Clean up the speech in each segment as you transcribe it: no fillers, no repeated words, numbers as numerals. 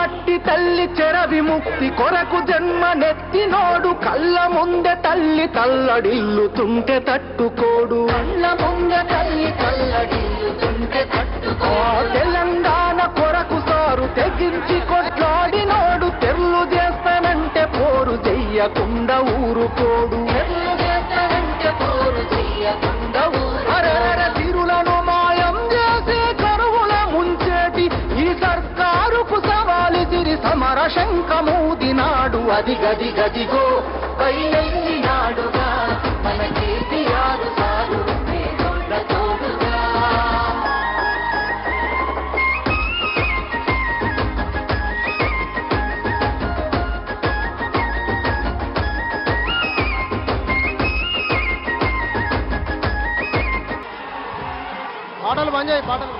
మట్టి తల్లి చెర విముక్తి కొరకు జన్మనెత్తినోడు కళ్ళ ముందె తల్లి తల్లడిల్లుతుంటే తట్టుకోడు. కళ్ళ ముందె తల్లి తల్లడిల్లుతుంటే తట్టుకోడు. తెలంగాణ కొరకు సారు తెగించి కొట్లాడినోడు తెర్లు చేస్తానంటే పోరు చెయ్యకుండా ఊరుకోడు. తెర్లు చేస్తానంటే పోరు చెయ్యకుండా అరర తిరులను మాయం చేసి కరువుల ముంచేటి ఈ సర్కారుకు సవాలి తిరి సమర శంఖమూదినాడు. అది గది గదిగో బయలెల్లినాడుగా మన కేసీఆర్ సారు పేదోళ్ళ తోడుగా. పాటలు బంద్ చేయి పాటలు.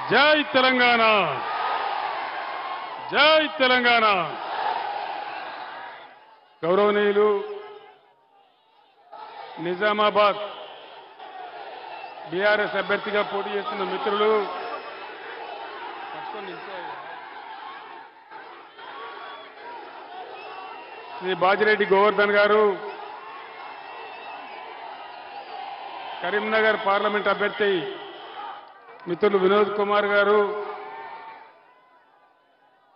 జై తెలంగాణ, జై తెలంగాణ. గౌరవనీయులు నిజామాబాద్ బీఆర్ఎస్ అభ్యర్థిగా పోటీ చేస్తున్న మిత్రులు శ్రీ బాజిరెడ్డి గోవర్ధన్ గారు, కరీంనగర్ పార్లమెంట్ అభ్యర్థి మిత్రులు వినోద్ కుమార్ గారు,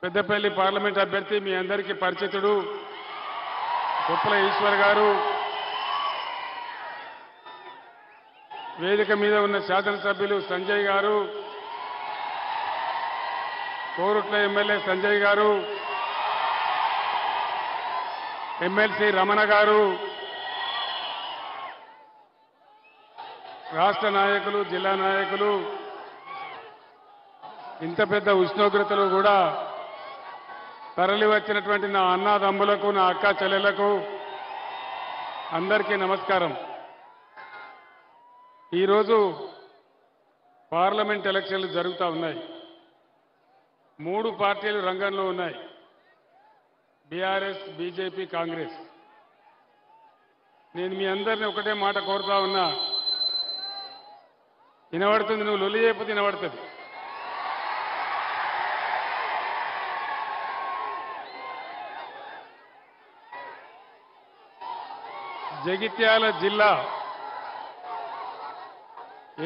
పెద్దపల్లి పార్లమెంట్ అభ్యర్థి మీ అందరికీ పరిచితుడు కొప్పుల ఈశ్వర్ గారు, వేదిక మీద ఉన్న శాసనసభ్యులు సంజయ్ గారు, కోరుట్ల ఎమ్మెల్యే సంజయ్ గారు, ఎమ్మెల్సీ రమణ గారు, రాష్ట్ర నాయకులు, జిల్లా నాయకులు, ఇంత పెద్ద ఉష్ణోగ్రతలు కూడా తరలి వచ్చినటువంటి నా అన్నదమ్ములకు, నా అక్క చెల్లెలకు అందరికీ నమస్కారం. ఈరోజు పార్లమెంట్ ఎలక్షన్లు జరుగుతూ ఉన్నాయి. 3 పార్టీలు రంగంలో ఉన్నాయి, బీఆర్ఎస్, బీజేపీ, కాంగ్రెస్. నేను మీ అందరినీ ఒకటే మాట కోరుతా ఉన్నా, వినబడుతుంది, నువ్వు లొల్లి చేయకపోతే వినబడుతుంది. జగిత్యాల జిల్లా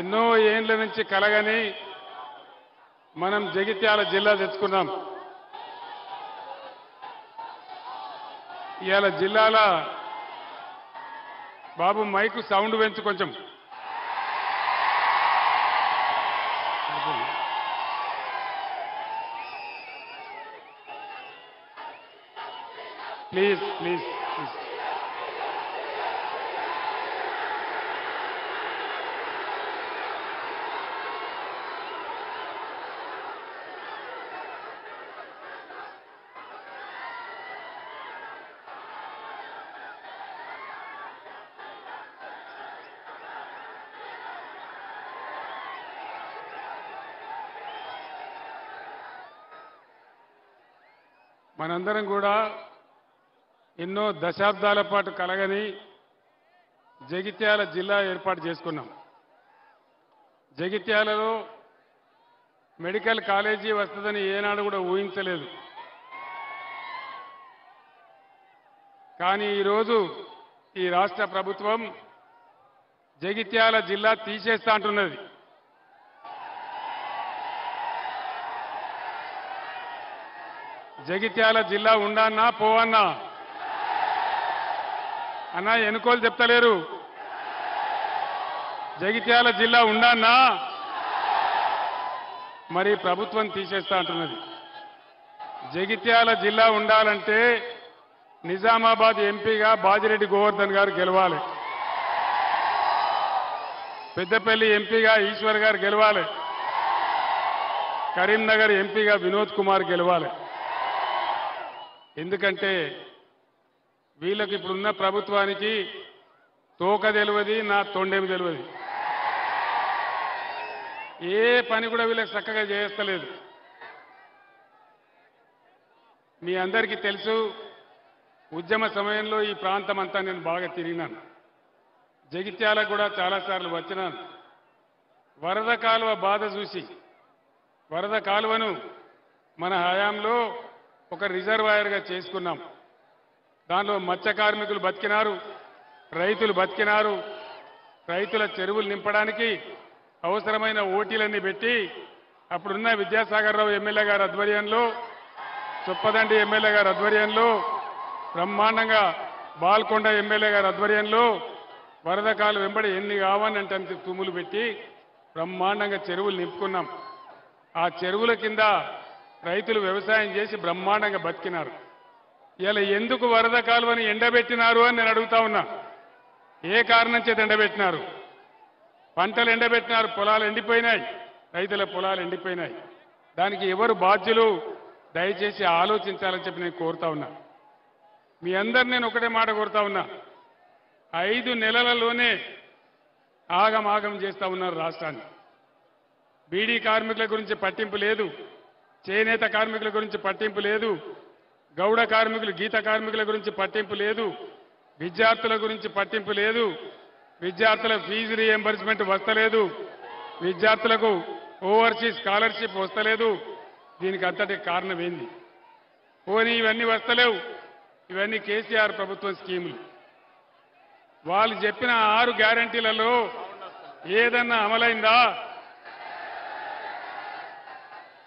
ఎన్నో ఏండ్ల నుంచి కలగని మనం జగిత్యాల జిల్లా తెచ్చుకున్నాం. ఇవాళ జిల్లాల బాబు మైకు సౌండ్ పెంచు కొంచెం. Please please please. మనందరం కూడా ఎన్నో దశాబ్దాల పాటు కలగని జగిత్యాల జిల్లా ఏర్పాటు చేసుకున్నాం. జగిత్యాలలో మెడికల్ కాలేజీ వస్తుందని ఏనాడు కూడా ఊహించలేదు. కానీ ఈరోజు ఈ రాష్ట్ర ప్రభుత్వం జగిత్యాల జిల్లా తీసేస్తా అంటున్నది. జగిత్యాల జిల్లా ఉండన్నా పోవన్నా? అన్న ఎన్నుకోలు చెప్తలేరు. జగిత్యాల జిల్లా ఉండన్నా మరి ప్రభుత్వం తీసేస్తా అంటున్నది. జగిత్యాల జిల్లా ఉండాలంటే నిజామాబాద్ ఎంపీగా బాజిరెడ్డి గోవర్ధన్ గారు గెలవాలి, పెద్దపల్లి ఎంపీగా ఈశ్వర్ గారు గెలవాలి, కరీంనగర్ ఎంపీగా వినోద్ కుమార్ గెలవాలి. ఎందుకంటే వీళ్ళకి ఇప్పుడున్న ప్రభుత్వానికి తోక తెలియదు, నా తొండేమి తెలియదు. ఏ పని కూడా వీళ్ళకి చక్కగా చేస్తలేదు. మీ అందరికీ తెలుసు, ఉద్యమ సమయంలో ఈ ప్రాంతం అంతా నేను బాగా తిరిగినాను. జగిత్యాలకు కూడా చాలాసార్లు వచ్చినాను. వరద కాలువ బాధ చూసి, వరద కాలువను మన హయాంలో ఒక రిజర్వాయర్గా చేసుకున్నాం. దానిలో మత్స్య కార్మికులు బతికినారు, రైతులు బతికినారు. రైతుల చెరువులు నింపడానికి అవసరమైన ఓటీలన్నీ పెట్టి అప్పుడున్న విద్యాసాగర్ రావు ఎమ్మెల్యే గారి ఆధ్వర్యంలో, చొప్పదండి ఎమ్మెల్యే గారి ఆధ్వర్యంలో, బ్రహ్మాండంగా బాల్కొండ ఎమ్మెల్యే గారి ఆధ్వర్యంలో వరద కాలు వెంబడి ఎన్ని కావాలంటే అంత తుమ్ములు పెట్టి బ్రహ్మాండంగా చెరువులు నింపుకున్నాం. ఆ చెరువుల కింద రైతులు వ్యవసాయం చేసి బ్రహ్మాండంగా బతికినారు. ఇలా ఎందుకు వరద కాలువని ఎండబెట్టినారు అని నేను అడుగుతా ఉన్నా. ఏ కారణం చేత ఎండబెట్టినారు? పంటలు ఎండబెట్టినారు, పొలాలు ఎండిపోయినాయి, రైతుల పొలాలు ఎండిపోయినాయి. దానికి ఎవరు బాధ్యులు? దయచేసి ఆలోచించాలని చెప్పి నేను కోరుతా ఉన్నా. మీ అందరు నేను ఒకటే మాట కోరుతా ఉన్నా. 5 నెలలలోనే ఆగమాగం చేస్తా ఉన్నారు రాష్ట్రాన్ని. బీడీ కార్మికుల గురించి పట్టింపు లేదు, చేనేత కార్మికుల గురించి పట్టింపు లేదు, గౌడ కార్మికులు గీత కార్మికుల గురించి పట్టింపు లేదు, విద్యార్థుల గురించి పట్టింపు లేదు, విద్యార్థుల ఫీజు రీఎంబర్స్మెంట్ వస్తలేదు, విద్యార్థులకు ఓవర్సీస్ స్కాలర్షిప్ వస్తలేదు. దీనికి అంతటి కారణం ఏంది? పోనీ ఇవన్నీ వస్తలేవు, ఇవన్నీ కేసీఆర్ ప్రభుత్వం స్కీములు. వాళ్ళు చెప్పిన 6 గ్యారంటీలలో ఏదన్నా అమలైందా?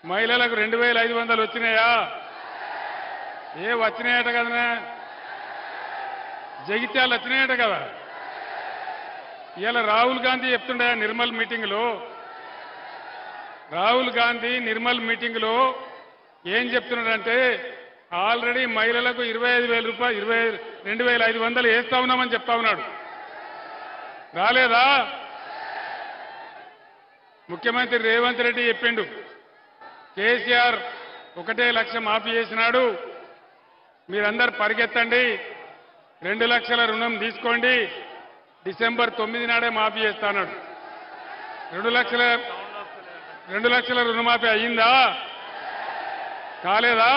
మహిళలకు 2500 వచ్చినాయా? వచ్చినాయట కదనా? జగిత్యాలు వచ్చినాయట కదా. ఇలా రాహుల్ గాంధీ చెప్తుండే నిర్మల్ మీటింగ్లో, రాహుల్ గాంధీ నిర్మల్ మీటింగ్లో ఏం చెప్తున్నాడంటే ఆల్రెడీ మహిళలకు 25,000 రూపాయలు 22,500 వేస్తా ఉన్నామని చెప్తా ఉన్నాడు. రాలేదా? ముఖ్యమంత్రి రేవంత్ రెడ్డి చెప్పిండు, కేసీఆర్ 1 లక్ష మాఫీ చేసినాడు, మీరందరూ పరిగెత్తండి, 2 లక్షల రుణం తీసుకోండి, డిసెంబర్ 9 నాడే మాఫీ చేస్తాడు. 2 లక్షల రుణమాఫీ అయ్యిందా? కాలేదా?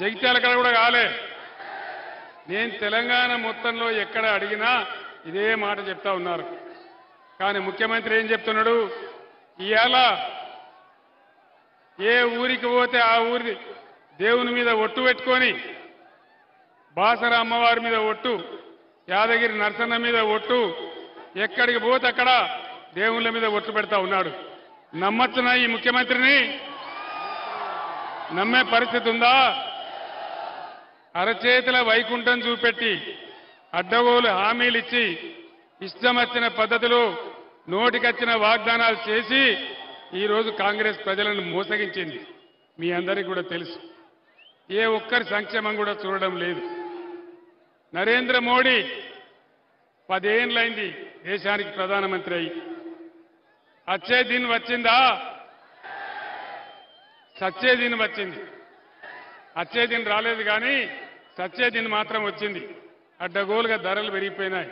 జగిత్యాల కాడ కూడా కాలే. నేను తెలంగాణ మొత్తంలో ఎక్కడ అడిగినా ఇదే మాట చెప్తా ఉన్నారు. కానీ ముఖ్యమంత్రి ఏం చెప్తున్నాడు? ఇవాళ ఏ ఊరికి పోతే ఆ ఊరి దేవుని మీద ఒట్టు పెట్టుకొని, బాసర అమ్మవారి మీద ఒట్టు, యాదగిరి నరసన్న మీద ఒట్టు, ఎక్కడికి పోతే అక్కడ దేవుళ్ళ మీద ఒట్టు పెడతా ఉన్నాడు. నమ్మచ్చునా ఈ ముఖ్యమంత్రిని? నమ్మే పరిస్థితి ఉందా? అరచేతుల వైకుంఠం చూపెట్టి అడ్డగోలు హామీలు ఇచ్చి ఇష్టం వచ్చిన పద్ధతిలో నోటికొచ్చిన వాగ్దానాలు చేసి ఈరోజు కాంగ్రెస్ ప్రజలను మోసగించింది. మీ అందరికీ కూడా తెలుసు. ఏ ఒక్కరి సంక్షేమం కూడా చూడడం లేదు. నరేంద్ర మోడీ 10 ఏళ్లైంది దేశానికి ప్రధానమంత్రి అయి. అచ్చే దిన్ వచ్చిందా? సచ్చే దిన్ వచ్చింది. అచ్చే దిన్ రాలేదు కానీ సచ్చే దిన్ మాత్రం వచ్చింది. అడ్డగోలుగా ధరలు పెరిగిపోయినాయి.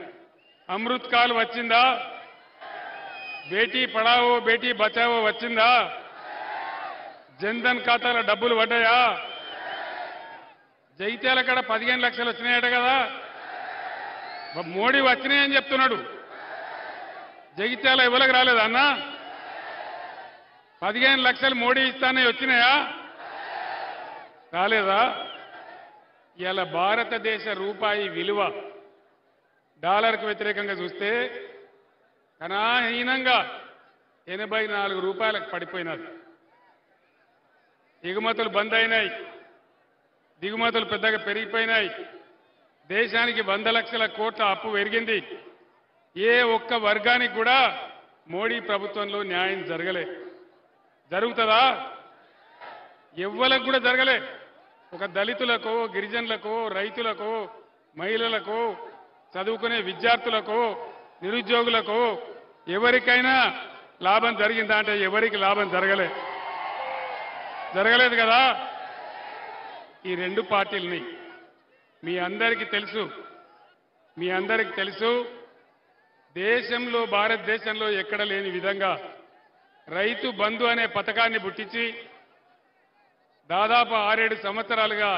అమృత్ కాల్ వచ్చిందా? బేటీ పడావో బేటీ బచావో వచ్చిందా? జన్ధన్ ఖాతాల డబ్బులు పడ్డాయా? జగిత్యాల కాడ 15 లక్షలు వచ్చినాయట కదా. మోడీ వచ్చినాయని చెప్తున్నాడు. జగిత్యాల ఎవరికి రాలేదా అన్న? 15 లక్షలు మోడీ ఇస్తానే వచ్చినాయా? రాలేదా? ఇలా భారతదేశ రూపాయి విలువ డాలర్కు వ్యతిరేకంగా చూస్తే కనాహీనంగా 84 రూపాయలకు పడిపోయినది. ఎగుమతులు బంద్ అయినాయి, దిగుమతులు పెద్దగా పెరిగిపోయినాయి, దేశానికి 100 లక్షల కోట్ల అప్పు పెరిగింది. ఏ ఒక్క వర్గానికి కూడా మోడీ ప్రభుత్వంలో న్యాయం జరగలే. జరుగుతుందా? ఎవ్వలకు కూడా జరగలే. ఒక దళితులకు, గిరిజనులకు, రైతులకు, మహిళలకు, చదువుకునే విద్యార్థులకు, నిరుద్యోగులకు ఎవరికైనా లాభం జరిగిందా అంటే ఎవరికి లాభం జరగలేదు కదా. ఈ రెండు పార్టీలని మీ అందరికీ తెలుసు దేశంలో, భారతదేశంలో ఎక్కడ లేని విధంగా రైతు బంధు అనే పథకాన్ని పుట్టించి దాదాపు 6-7 సంవత్సరాలుగా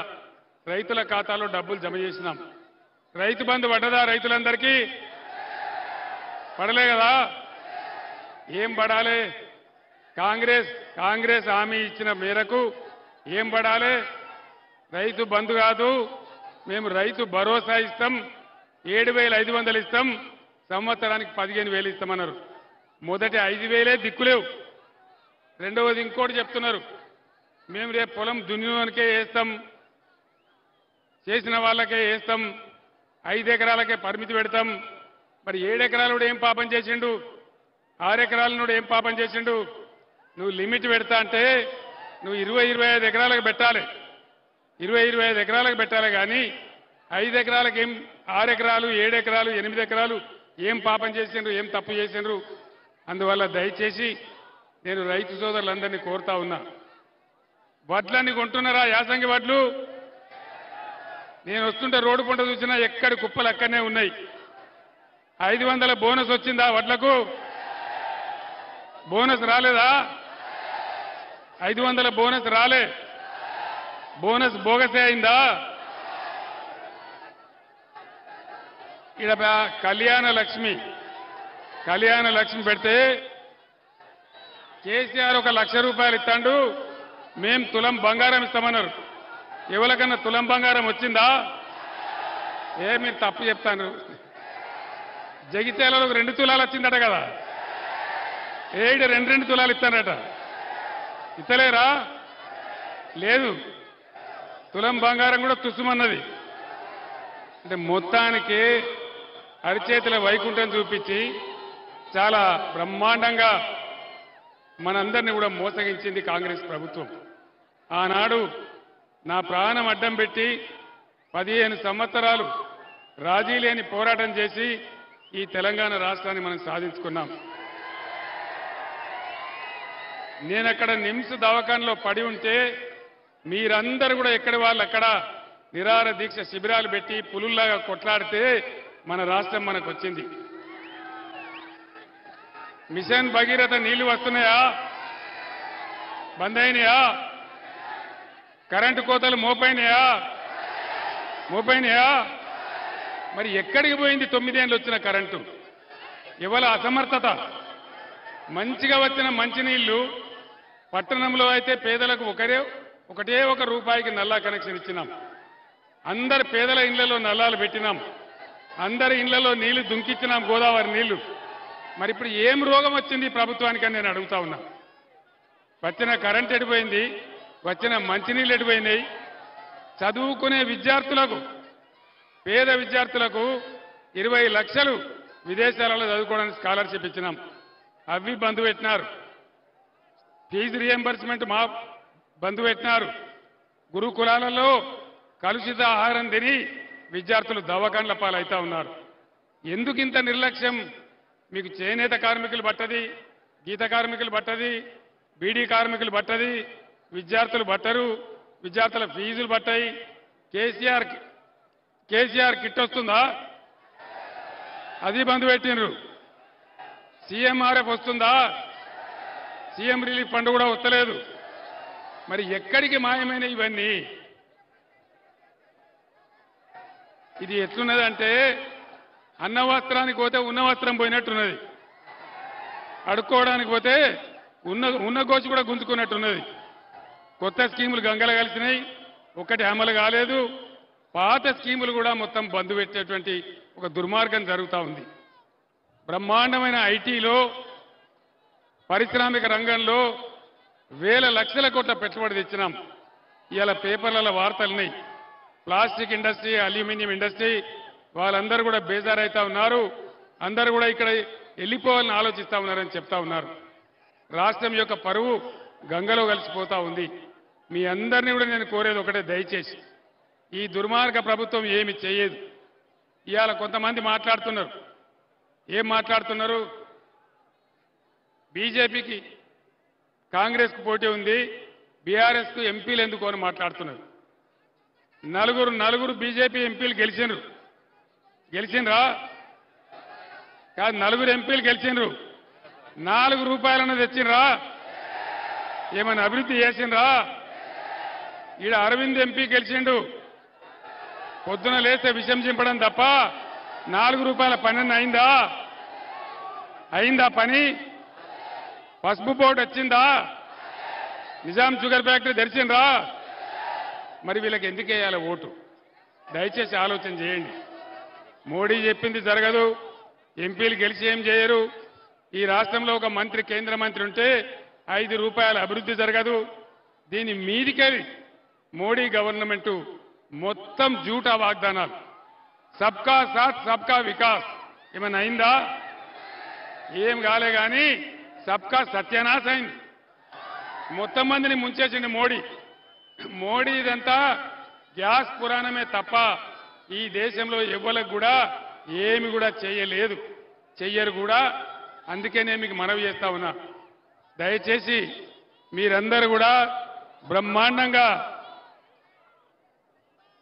రైతుల ఖాతాలో డబ్బులు జమ చేసినాం. రైతు బంధు పడ్డదా? రైతులందరికీ పడలే కదా. ఏం పడాలి? కాంగ్రెస్ హామీ ఇచ్చిన మేరకు ఏం పడాలి? రైతు బంధు కాదు, మేము రైతు భరోసా ఇస్తాం, 7,500 ఇస్తాం, సంవత్సరానికి 15,000 ఇస్తామన్నారు. మొదటి 5,000 దిక్కులేవు. రెండవది ఇంకోటి చెప్తున్నారు, మేము రేపు పొలం దున్నినోనికే వేస్తాం, చేసిన వాళ్ళకే వేస్తాం, 5 ఎకరాలకే పరిమితి పెడతాం. మరి 7 ఎకరాలు ఏం పాపం చేసిండు? 6 ఎకరాల ఏం పాపం చేసిండు? నువ్వు లిమిట్ పెడతా అంటే నువ్వు 20-25 ఎకరాలకు పెట్టాలి. 20-25 ఎకరాలకు పెట్టాలి కానీ 5 ఎకరాలకు ఏం, 6 ఎకరాలు, 7 ఎకరాలు, 8 ఎకరాలు ఏం పాపం చేసిండ్రు, ఏం తప్పు చేసిండ్రు? అందువల్ల దయచేసి నేను రైతు సోదరులందరినీ కోరుతా ఉన్నా, వడ్లన్నీ కొంటున్నారా? యాసంగి వడ్లు నేను వస్తుంటే రోడ్డు పంట చూసినా ఎక్కడి కుప్పలు అక్కడనే ఉన్నాయి. 500 బోనస్ వచ్చిందా? వడ్లకు బోనస్ రాలేదా? 500 బోనస్ రాలే. బోనస్ బోగసే అయిందా? ఇక్కడ కళ్యాణ లక్ష్మి పెడితే కేసీఆర్ 1,00,000 రూపాయలు ఇస్తాడు, మేం తులం బంగారం ఇస్తామన్నారు. ఎవరికన్నా తులం బంగారం వచ్చిందా? మీరు తప్పు చెప్తాను. జగిత్యాలలో 2 తులాలు వచ్చిందట కదా. 2 తులాలు ఇస్తానట. ఇస్తలేరా? లేదు. తులం బంగారం కూడా తుసుమన్నది. అంటే మొత్తానికి అరిచేతుల వైకుంఠం చూపించి చాలా బ్రహ్మాండంగా మనందరినీ కూడా మోసగించింది కాంగ్రెస్ ప్రభుత్వం. ఆనాడు నా ప్రాణం అడ్డం పెట్టి 15 సంవత్సరాలు రాజీ లేని పోరాటం చేసి ఈ తెలంగాణ రాష్ట్రాన్ని మనం సాధించుకున్నాం. నేనక్కడ నిమ్స్ దవాఖానలో పడి ఉంటే మీరందరూ కూడా ఎక్కడి వాళ్ళు అక్కడ నిరాహార దీక్ష శిబిరాలు పెట్టి పులుల్లాగా కొట్లాడితే మన రాష్ట్రం మనకు వచ్చింది. మిషన్ భగీరథ నీళ్లు వస్తున్నాయా? బంద్ అయినాయా? కరెంటు కోతలు మోపైనాయా? మరి ఎక్కడికి పోయింది 9 ఏళ్ళు వచ్చిన కరెంటు? ఇవాళ అసమర్థత. మంచిగా వచ్చిన మంచినీళ్లు పట్టణంలో అయితే పేదలకు ఒకటే ఒక రూపాయికి నల్లా కనెక్షన్ ఇచ్చినాం. అందరి పేదల ఇళ్లలో నల్లాలు పెట్టినాం. అందరి ఇళ్లలో నీళ్లు దుంకిచ్చినాం, గోదావరి నీళ్లు. మరి ఇప్పుడు ఏం రోగం వచ్చింది ప్రభుత్వానికని నేను అడుగుతా ఉన్నా. వచ్చిన కరెంట్ ఎడిపోయింది, వచ్చిన మంచినీళ్ళు ఎడిపోయినాయి. చదువుకునే విద్యార్థులకు, పేద విద్యార్థులకు 20 లక్షలు విదేశాలలో చదువుకోవడానికి స్కాలర్షిప్ ఇచ్చినాం. అవి బంద్ పెట్టినారు. ఫీజు రియంబర్స్మెంట్ మా బంద్ పెట్టినారు. గురుకులాలలో కలుషిత ఆహారం తిని విద్యార్థులు దవాఖాన్ల పాలవుతా ఉన్నారు. ఎందుకు ఇంత నిర్లక్ష్యం? మీకు చేనేత కార్మికులు పట్టది, గీత కార్మికులు పట్టది, బీడీ కార్మికులు పట్టది, విద్యార్థులు పట్టరు, విద్యార్థుల ఫీజులు పట్టాయి. కేసీఆర్ కిట్ వస్తుందా? అది బంద్ పెట్టినరు. సీఎంఆర్ఎఫ్ వస్తుందా? సీఎం రిలీఫ్ ఫండ్ కూడా వస్తలేదు. మరి ఎక్కడికి మాయమైన ఇవన్నీ? ఇది ఎట్లున్నదంటే అన్న వస్త్రానికి పోతే ఉన్న వస్త్రం పోయినట్టున్నది, అడుక్కోవడానికి పోతే ఉన్న గోచి కూడా గుంజుకున్నట్టున్నది. కొత్త స్కీములు గంగల కలిసినాయి, ఒకటి అమలు కాలేదు. పాత స్కీములు కూడా మొత్తం బంద్ పెట్టేటువంటి ఒక దుర్మార్గం జరుగుతూ ఉంది. బ్రహ్మాండమైన ఐటీలో, పారిశ్రామిక రంగంలో వేల లక్షల కోట్ల పెట్టుబడి తెచ్చినాం. ఇవాళ పేపర్లలో వార్తలున్నాయి, ప్లాస్టిక్ ఇండస్ట్రీ, అల్యూమినియం ఇండస్ట్రీ వాళ్ళందరూ కూడా బేజారైతా ఉన్నారు. అందరూ కూడా ఇక్కడ వెళ్ళిపోవాలని ఆలోచిస్తా ఉన్నారని చెప్తా ఉన్నారు. రాష్ట్రం యొక్క పరువు గంగలో కలిసిపోతా ఉంది. మీ అందరినీ కూడా నేను కోరేది ఒకటే, దయచేసి ఈ దుర్మార్గ ప్రభుత్వం ఏమి చేయదు. ఇవాళ కొంతమంది మాట్లాడుతున్నారు. ఏం మాట్లాడుతున్నారు? బీజేపీకి కాంగ్రెస్కు పోటీ ఉంది, బీఆర్ఎస్కు ఎంపీలు ఎందుకు అని మాట్లాడుతున్నారు. నలుగురు బీజేపీ ఎంపీలు గెలిచిండ్రా? కాదు, నలుగురు ఎంపీలు గెలిచిండ్రు. 4 రూపాయలన్న తెచ్చిండ్రా? ఏమైనా అభివృద్ధి చేసిండ్రా? ఈడ అరవింద్ ఎంపీ గెలిచిండు. పొద్దున లేస్తే విషం చింపడం తప్ప 4 రూపాయల పని అయిందా పని? పసుపు బోర్డు వచ్చిందా? నిజాం షుగర్ ఫ్యాక్టరీ తెరిచిండ్రా? మరి వీళ్ళకి ఎందుకు వేయాలి ఓటు? దయచేసి ఆలోచన చేయండి. మోడీ చెప్పింది జరగదు, ఎంపీలు గెలిచి ఏం చేయరు. ఈ రాష్ట్రంలో ఒక మంత్రి, కేంద్ర మంత్రి ఉంటే 5 రూపాయల అభివృద్ధి జరగదు. దీని మీదికెళ్ళి మోడీ గవర్నమెంట్ మొత్తం జూటా వాగ్దానాలు, సబ్కా సాత్ సబ్కా వికాస్ ఏమైనా అయిందా? ఏం కాలే కానీ సబ్కా సత్యనాశ అయింది. మొత్తం మందిని ముంచేసింది మోడీ. ఇదంతా గ్యాస్ పురాణమే తప్ప ఈ దేశంలో ఎవ్వలకు కూడా ఏమి కూడా చేయలేదు, చెయ్యరు కూడా. అందుకే మీకు మనవి చేస్తా ఉన్నా, దయచేసి మీరందరూ కూడా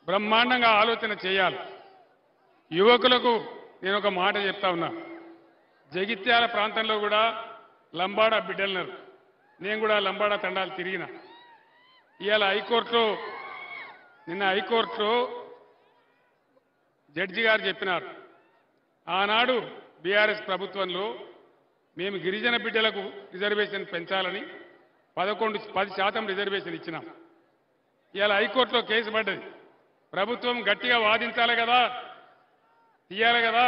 బ్రహ్మాండంగా ఆలోచన చేయాలి. యువకులకు నేను ఒక మాట చెప్తా ఉన్నా. జగిత్యాల ప్రాంతంలో కూడా లంబాడా బిడ్డలున్నారు. నేను కూడా లంబాడా తండాలు తిరిగిన. ఇవాళ నిన్న హైకోర్టులో జడ్జి గారు చెప్పినారు, ఆనాడు బీఆర్ఎస్ ప్రభుత్వంలో మేము గిరిజన బిడ్డలకు రిజర్వేషన్ పెంచాలని 10% రిజర్వేషన్ ఇచ్చినాం. ఇవాళ హైకోర్టులో కేసు పడ్డది. ప్రభుత్వం గట్టిగా వాదించాలి కదా, తీయాలి కదా,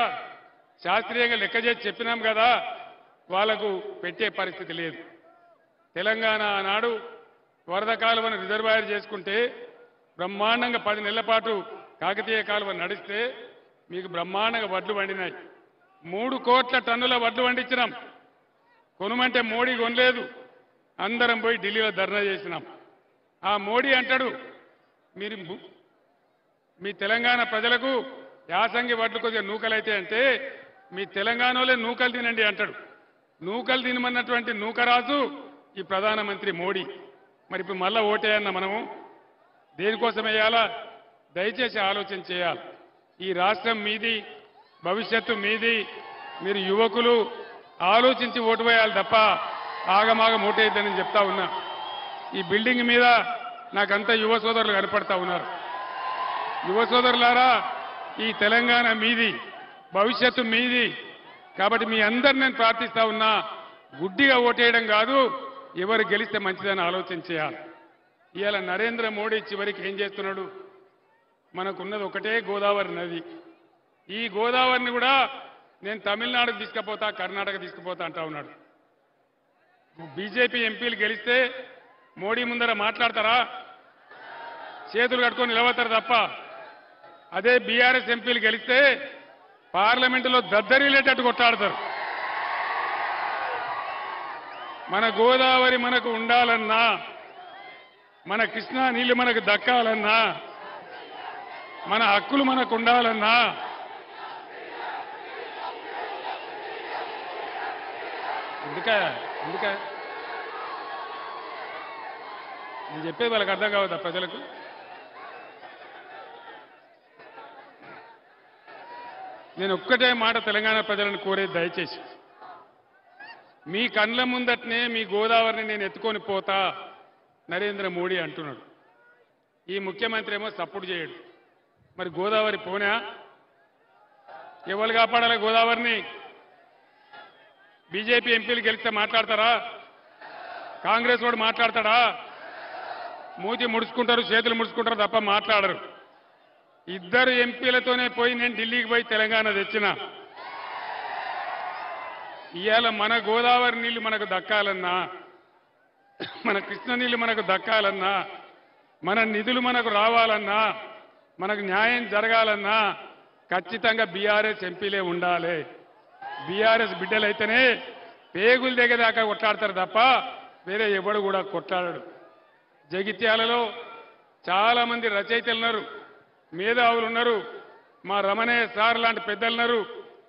శాస్త్రీయంగా లెక్క చేసి చెప్పినాం కదా, వాళ్లకు పెట్టే పరిస్థితి లేదు. తెలంగాణ ఆనాడు వరద కాలువను రిజర్వాయర్ చేసుకుంటే బ్రహ్మాండంగా 10 నెలల పాటు కాకతీయ కాలువ నడిస్తే మీకు బ్రహ్మాండంగా వడ్లు వండినాయి. 3 కోట్ల టన్నుల వడ్లు వండించినాం. కొనుమంటే మోడీ కొనలేదు. అందరం పోయి ఢిల్లీలో ధర్నా చేసినాం. ఆ మోడీ అంటాడు, మీరు మీ తెలంగాణ ప్రజలకు యాసంగి వడ్లు కొద్దిగా నూకలైతే అంటే మీ తెలంగాణలో నూకలు తినండి అంటాడు. నూకలు తినమన్నటువంటి నూకరాజు ఈ ప్రధానమంత్రి మోడీ. మరి ఇప్పుడు మళ్ళా ఓటేయన్న మనము దేనికోసం వేయాలా? దయచేసి ఆలోచన చేయాలి. ఈ రాష్ట్రం మీది, భవిష్యత్తు మీది. మీరు యువకులు ఆలోచించి ఓటు వేయాలి తప్ప ఆగమాగం ఓటేద్దని చెప్తా ఉన్నా. ఈ బిల్డింగ్ మీద నాకంతా యువ సోదరులు కనపడతా ఉన్నారు. యువ సోదరులారా, ఈ తెలంగాణ మీది, భవిష్యత్తు మీది. కాబట్టి మీ అందరు నేను ప్రార్థిస్తా ఉన్నా, గుడ్డిగా ఓటేయడం కాదు, ఎవరు గెలిస్తే మంచిదని ఆలోచన చేయాలి. ఇవాళ నరేంద్ర మోడీ చివరికి ఏం చేస్తున్నాడు? మనకున్నది ఒకటే గోదావరి నది. ఈ గోదావరిని కూడా నేను తమిళనాడుకు తీసుకుపోతా, కర్ణాటక తీసుకుపోతా అంటా ఉన్నాడు. బీజేపీ ఎంపీలు గెలిస్తే మోడీ ముందర మాట్లాడతారా? చేతులు కట్టుకొని నిలబడతారు తప్ప. అదే బీఆర్ఎస్ ఎంపీలు గెలిస్తే పార్లమెంటులో దద్దరిల్లేటట్టు కొట్లాడతారు. మన గోదావరి మనకు ఉండాలన్నా, మన కృష్ణా నీళ్లు మనకు దక్కాలన్నా, మన హక్కులు మనకు ఉండాలన్నా ఎందుక నేను చెప్పేది వాళ్ళకి అర్థం కావద్దా ప్రజలకు? నేను ఒక్కటే మాట తెలంగాణ ప్రజలను కోరేది, దయచేసి మీ కండ్ల ముందటనే మీ గోదావరిని నేను ఎత్తుకొని పోతా నరేంద్ర మోడీ అంటున్నాడు. ఈ ముఖ్యమంత్రి ఏమో సపోర్ట్ చేయడు. మరి గోదావరి పోనా? ఎవరు కాపాడాలి గోదావరిని? బీజేపీ ఎంపీలు గెలిస్తే మాట్లాడతారా? కాంగ్రెస్ వాడు మాట్లాడతాడా? మూతి ముడుచుకుంటారు, చేతులు ముడుచుకుంటారు తప్ప మాట్లాడరు. 2 ఎంపీలతోనే పోయి నేను ఢిల్లీకి పోయి తెలంగాణ తెచ్చిన. ఇవాళ మన గోదావరి నీళ్లు మనకు దక్కాలన్నా, మన కృష్ణ నీళ్లు మనకు దక్కాలన్నా, మన నిధులు మనకు రావాలన్నా, మనకు న్యాయం జరగాలన్నా ఖచ్చితంగా బీఆర్ఎస్ ఎంపీలే ఉండాలి. బీఆర్ఎస్ బిడ్డలైతేనే పేగుల దగ్గర దాకా కొట్లాడతారు తప్ప వేరే ఎవడు కూడా కొట్లాడడు. జగిత్యాలలో చాలా మంది రచయితలు ఉన్నారు, మేధావులు ఉన్నారు, మా రమణయ్య సార్ లాంటి పెద్దలు ఉన్నారు.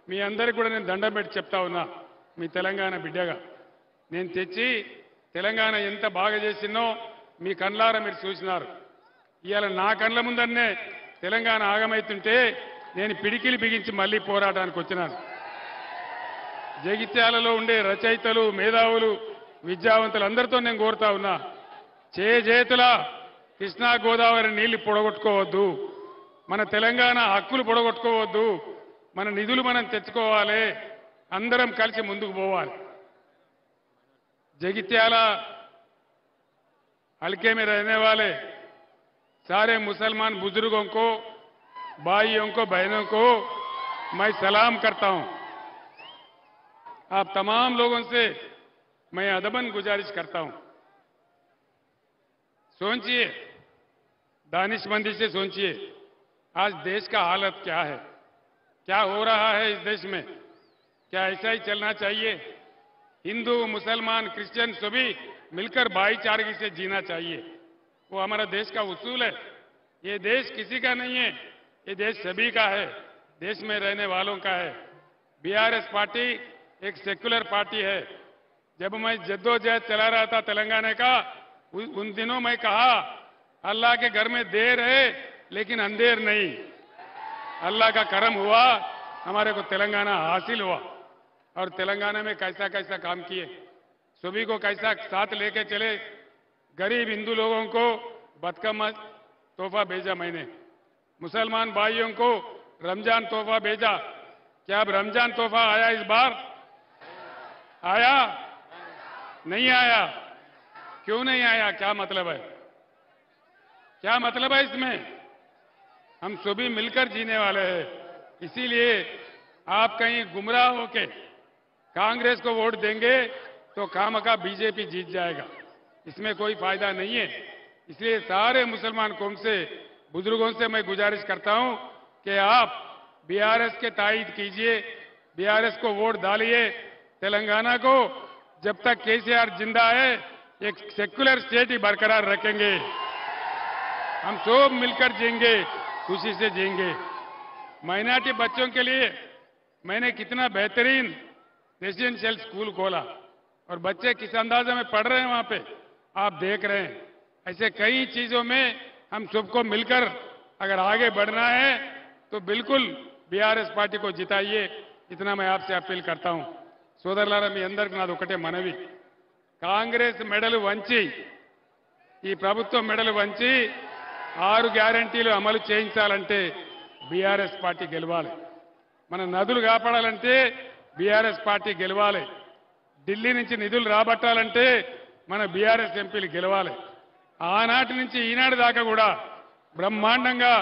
మీ అందరికీ కూడా నేను దండం పెట్టి చెప్తా ఉన్నా, మీ తెలంగాణ బిడ్డగా నేను తెచ్చి తెలంగాణ ఎంత బాగా చేసినో మీ కళ్ళారా మీరు చూసినారు. ఇవాళ నా కళ్ళ ముందన్నే తెలంగాణ ఆగమైతుంటే నేను పిడికిలి బిగించి మళ్ళీ పోరాటానికి వచ్చినాను. జగిత్యాలలో ఉండే రచయితలు, మేధావులు, విద్యావంతులు అందరితో నేను కోరుతా ఉన్నా, చేతుల కృష్ణా గోదావరి నీళ్లు పొడగొట్టుకోవద్దు, మన తెలంగాణ హక్కులు పొడగొట్టుకోవద్దు, మన నిధులు మనం తెచ్చుకోవాలి, అందరం కలిసి ముందుకు పోవాలి. जगित्याला हल्के में रहने वाले सारे मुसलमान बुजुर्गों को, भाइयों को, बहनों को मैं सलाम करता हूं. आप तमाम लोगों से मैं अदबन गुजारिश करता हूं, सोचिए, दानिशमंदी से सोचिए आज देश का हालत क्या है, क्या हो रहा है इस देश में. क्या ऐसा ही चलना चाहिए? हिंदू, मुसलमान, क्रिश्चियन सभी मिलकर भाईचारे से जीना चाहिए. वो हमारा देश का उसूल है. ये देश किसी का नहीं है, ये देश सभी का है, देश में रहने वालों का है. बीआरएस पार्टी एक सेक्युलर पार्टी है. जब मैं जद्दोजहद चला रहा था तेलंगाना का, उन दिनों मैं कहा अल्लाह के घर में देर है लेकिन अंधेर नहीं. अल्लाह का करम हुआ, हमारे को तेलंगाना हासिल हुआ. और तेलंगाना में कैसा कैसा काम किए, सभी को कैसा साथ लेके चले. गरीब हिंदू लोगों को बदकमा तोहफा भेजा मैंने, मुसलमान भाइयों को रमजान तोहफा भेजा. क्या अब रमजान तोहफा आया इस बार? आया? नहीं आया? क्यों नहीं आया? क्या मतलब है? क्या मतलब है इसमें? हम सभी मिलकर जीने वाले हैं. इसीलिए आप कहीं गुमराह होके कांग्रेस को वोट देंगे तो खामखा बीजेपी जीत जाएगा, इसमें कोई फायदा नहीं है. इसलिए सारे मुसलमान कौम से, बुजुर्गों से मैं गुजारिश करता हूं कि आप बीआरएस के तायद कीजिए, बीआरएस को वोट डालिए. तेलंगाना को जब तक केसीआर जिंदा है एक सेक्युलर स्टेट ही बरकरार रखेंगे. हम सब मिलकर जिएंगे, खुशी से जिएंगे. माइनॉरिटी बच्चों के लिए मैंने कितना बेहतरीन रेजिडेंशियल स्कूल खोला और बच्चे किस अंदाजे में पढ़ रहे हैं वहां पे आप देख रहे हैं. ऐसे कई चीजों में हम सबको मिलकर अगर आगे बढ़ना है तो बिल्कुल बीआरएस पार्टी को जिताइए. इतना मैं आपसे अपील करता हूं. సోదరులారా, మీ అందరికి నాది ఒకటే మనవి, కాంగ్రెస్ మెడలు వంచి, ఈ ప్రభుత్వం మెడలు వంచి 6 గ్యారెంటీలు అమలు చేయించాలంటే బీఆర్ఎస్ పార్టీ గెలవాలి. మన నదులు కాపాడాలంటే బీఆర్ఎస్ పార్టీ గెలవాలి. ఢిల్లీ నుంచి నిధులు రాబట్టాలంటే మన బీఆర్ఎస్ ఎంపీలు గెలవాలి. ఆనాటి నుంచి ఈనాటి దాకా కూడా బ్రహ్మాండంగా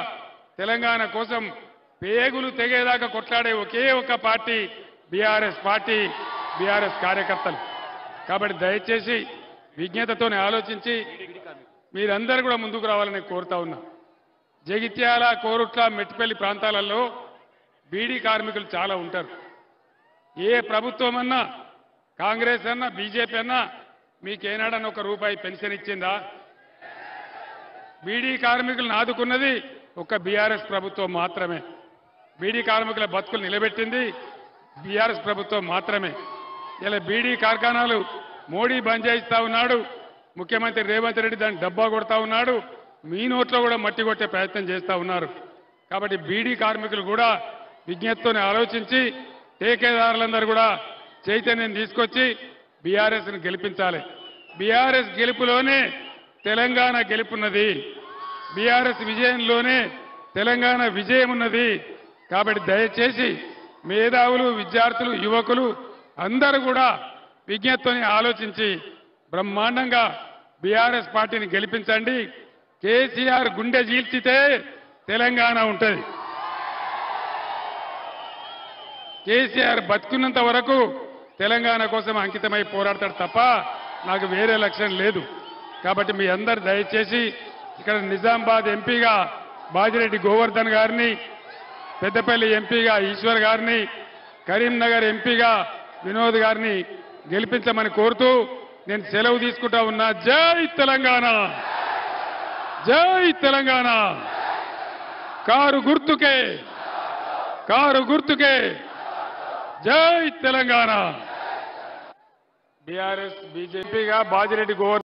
తెలంగాణ కోసం పేగులు తెగేదాకా కొట్లాడే ఒకే ఒక పార్టీ బీఆర్ఎస్ పార్టీ, బీఆర్ఎస్ కార్యకర్తలు. కాబట్టి దయచేసి విజ్ఞతతోనే ఆలోచించి మీరందరూ కూడా ముందుకు రావాలని కోరుతా ఉన్నా. జగిత్యాల, కోరుట్ల, మెట్టిపల్లి ప్రాంతాలలో బీడీ కార్మికులు చాలా ఉంటారు. ఏ ప్రభుత్వం అన్నా, కాంగ్రెస్ అన్నా, బీజేపీ అన్నా మీకేనాడన్నా ఒక రూపాయి పెన్షన్ ఇచ్చిందా? బీడీ కార్మికులను ఆదుకున్నది ఒక బీఆర్ఎస్ ప్రభుత్వం మాత్రమే. బీడీ కార్మికుల బతుకులు నిలబెట్టింది బీఆర్ఎస్ ప్రభుత్వం మాత్రమే. ఇలా బీడీ కార్ఖానాలు మోడీ బంద్ చేయిస్తా ఉన్నాడు, ముఖ్యమంత్రి రేవంత్ రెడ్డి దాన్ని డబ్బా కొడతా ఉన్నాడు, మీ నోట్లో కూడా మట్టి కొట్టే ప్రయత్నం చేస్తా ఉన్నారు. కాబట్టి బీడీ కార్మికులు కూడా విజ్ఞతతోనే ఆలోచించి ఠేకేదారులందరూ కూడా చైతన్యం తీసుకొచ్చి బీఆర్ఎస్ను గెలిపించాలి. బీఆర్ఎస్ గెలుపులోనే తెలంగాణ గెలుపున్నది, బీఆర్ఎస్ విజయంలోనే తెలంగాణ విజయం ఉన్నది. కాబట్టి దయచేసి మేధావులు, విద్యార్థులు, యువకులు అందరూ కూడా విజ్ఞతతోనే ఆలోచించి బ్రహ్మాండంగా బీఆర్ఎస్ పార్టీని గెలిపించండి. కేసీఆర్ గుండె చీల్చితే తెలంగాణ ఉంటుంది. కేసీఆర్ బతుకున్నంత వరకు తెలంగాణ కోసం అంకితమై పోరాడతాడు తప్ప నాకు వేరే లక్ష్యం లేదు. కాబట్టి మీ అందరు దయచేసి ఇక్కడ నిజామాబాద్ ఎంపీగా బాజిరెడ్డి గోవర్ధన్ గారిని, పెద్దపల్లి ఎంపీగా ఈశ్వర్ గారిని, కరీంనగర్ ఎంపీగా వినోద్ గారిని గెలిపించమని కోరుతూ నేను సెలవు తీసుకుంటా ఉన్నా. జై తెలంగాణ, జై తెలంగాణ. కారు గుర్తుకే, కారు గుర్తుకే, జై తెలంగాణ. బీఆర్ఎస్ బీజేపీగా బాజిరెడ్డి గోవర్ధన్